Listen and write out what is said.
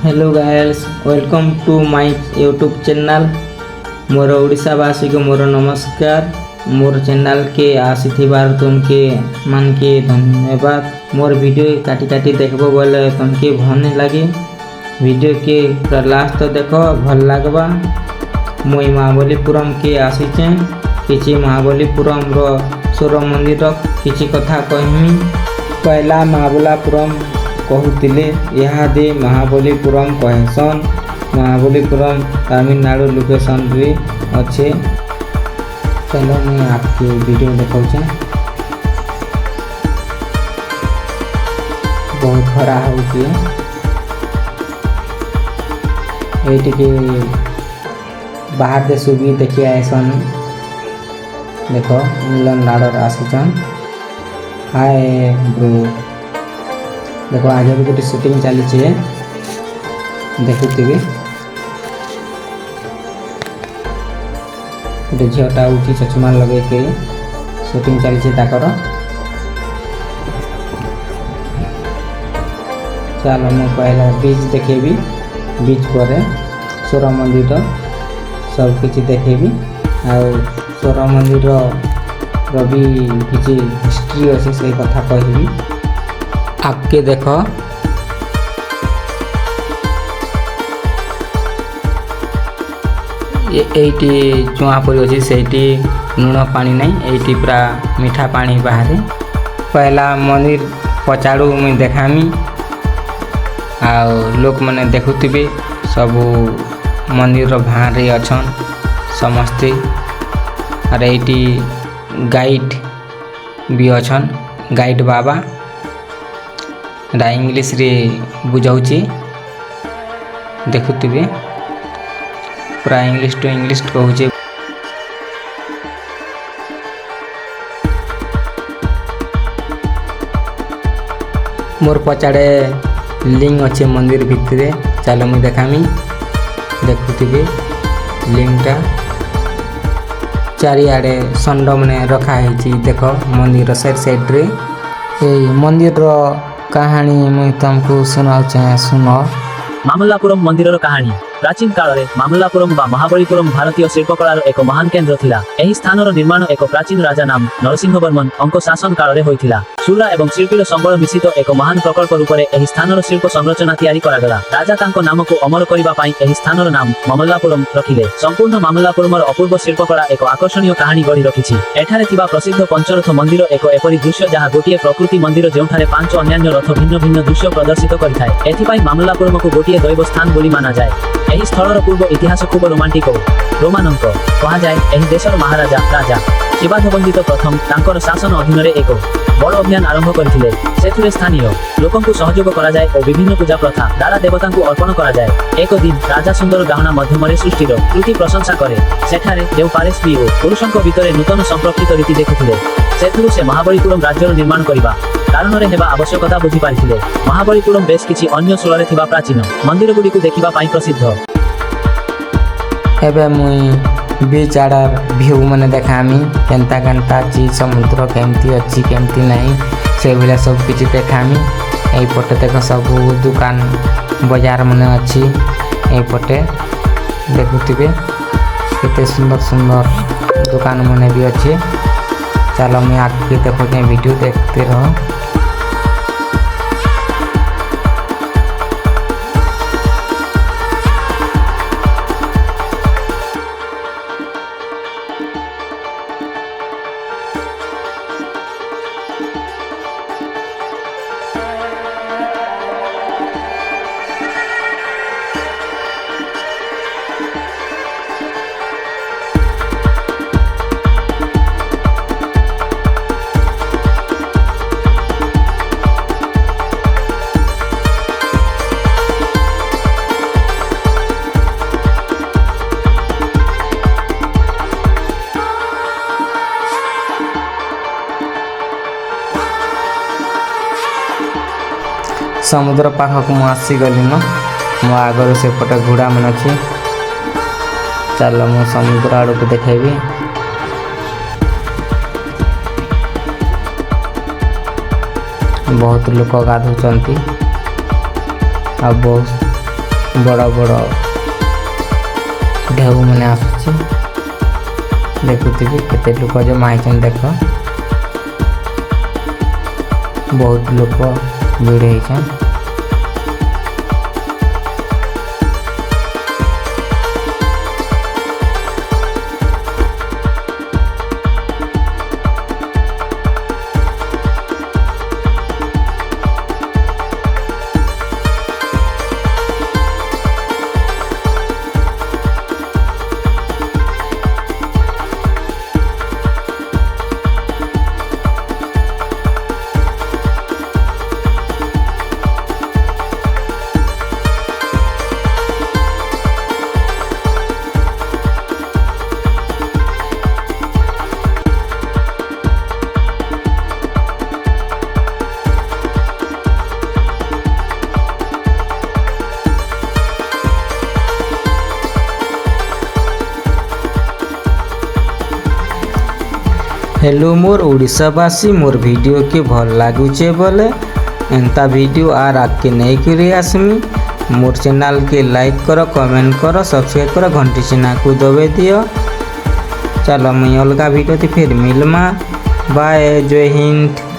Hello guys, welcome to my YouTube channel. मोर ओडिशावासी को मोर नमस्कार। मोर चैनल के आसीथिबार तुमके मन के धन्यवाद। मोर वीडियो काटी काटी देखबो बोले तुमके भल लगे। वीडियो के पूरा लास्ट तो देखो, भल लगवा। मुई महाबलीपुरम के आसीचे। किछि महाबलीपुरम रो सूर्य मंदिर किछि कथा कहमी। पहला महाबलीपुरम कहूतिले इहादे महाबलीपुरम कहसन। महाबलीपुरम तमिलनाडु लोकेशन रे अच्छे। चलो मैं आपके वीडियो दिखाऊँ। बहुत खरा होती ये बाहर देश भी देखिए आसन। देखो इंग्लैंड आडर आसीचन। हाय ब्रो, देखो आगे भी गोटे शूटिंग चली देखुथे। गोटे झीटा उठी चश्मा लगे के शूटिंग चली ताकर। चलो मैं पहला बीच देखेबी, बीच पर सूर्य मंदिर सब किसी देखेबी। सूर्य मंदिर भी किसी हिस्ट्री अच्छे से कथा कहबी आपके। देखो एटी चुआ पड़ी अच्छी से लुण पानी नहीं, एटी पूरा मीठा पानी बाहर। पहला मंदिर पचाड़ू मुझे देखामी। लोक मैंने देखुवे सबू मंदिर भारे अच्छन समस्ते। और एटी गाइड भी अच्छन, गाइड बाबा इंग्लिश रे बुझाऊँची। देखुवे पूरा इंग्लिश टू इंग्लिश कहूचे। मोर पचाड़े लिंग अच्छे मंदिर भितर। चलो मुझे देखामी। देखुवे लिंगटा चारिआडे षंड मैंने रखा है। देख मंदिर साइड साइड रे मंदिर कहानी मुझे तुमको सुना चाहे। सुन मामल्लापुरम मंदिर कहानी। प्राचीन काल में मामल्लापुरम बा महाबलीपुरम भारतीय शिल्पकलार एक महान केन्द्र थिला। एही स्थानर निर्माण एक प्राचीन राजा नाम नरसिंहवर्मन अंक शासन काल में होइथिला। चूड़ा एवं शिल्पीर संबल मिश्रित एक महान प्रकल्प रूप में एही स्थानर शिल्प संरचना तैयारी करागला। राजा तांको नाम को अमर करिबा पई एही स्थानर नाम मामल्लापुरम रखिले। संपूर्ण मामल्लापुरमर अपूर्व शिल्पकला एक आकर्षणीय कहानी गढ़ी रखिछि। एठारे थिबा प्रसिद्ध पंचरथ मंदिर एक एपरि दृश्य जहाँ गोटिए प्रकृति मंदिर जेउठारे पांच अन्यान्य रथ भिन्न भिन्न दृश्य प्रदर्शित करिथाय। एथिपाई मामल्लापुरम को गोटिए दैव स्थान बोली माना जाए। एही स्थलर पूर्व इतिहास खूब रोमांटिक रोमांचक कहा जाए। एही देशर महाराजा राजा शिवाधवंदित प्रथम तांकर शासन अधीन एक बड़ अभियान आरंभ करथिले। सेथुरे स्थानीय लोकंकु सहयोग करा जाए और विभिन्न पूजा प्रथा दारा देवतांकु अर्पण करा जाए। एक दिन राजा सुंदर गाहना माध्यम सृष्टिर कृति प्रशंसा करे। सेठारे देव पारेश्वी और पुरुषंक भितरे नूतन संप्रक्षित रीति देखुथिले। सेथुरु से महाबलीपुरम राज्यर निर्माण करिबा कारण रे हेबा आवश्यकता बुझी पारिथिले। महाबलीपुरम बेस किछि अन्य स्थଳରେ थिबा प्राचीन मंदिर गुडी को देखिबा पाई प्रसिद्ध। एबे मुई बीच आड़र व्यू मैंने देखामी। केनता केनता अच्छी समुद्र केमती अच्छी केमती नहीं से भाया सब किसी देखामी। यही पटे देख सब दुकान बाजार मैंने अच्छी। यही पटे देखुवे केते सुंदर सुंदर दुकान मैंने भी अच्छी। चलो मैं आगे देखो वीडियो देखते रहो। समुद्र पाखक मु आसीगली न मो आगर सेपटे घोड़ा मन अच्छी। चलो मु समुद्र आड़ को देखेबी। बहुत लोक गाधुचंती आ बहुत बड़ बड़ ढेउ मैंने आसुची देखुथिबे केते लोक जमा होइछन देख बहुत लोक भिड़ होइछन। हेलो मोर ओडिशावासी, मोर वीडियो के भल लागुचे बोले एंता वीडियो आर आगे नहीं करी आसमी। मोर चैनल के लाइक करो, कमेंट करो, सब्सक्राइब करो, घंटी चिन्ह को दबे दियो। चलो मुई अलगा वीडियो फिर मिलमा। बाय, जय हिंद।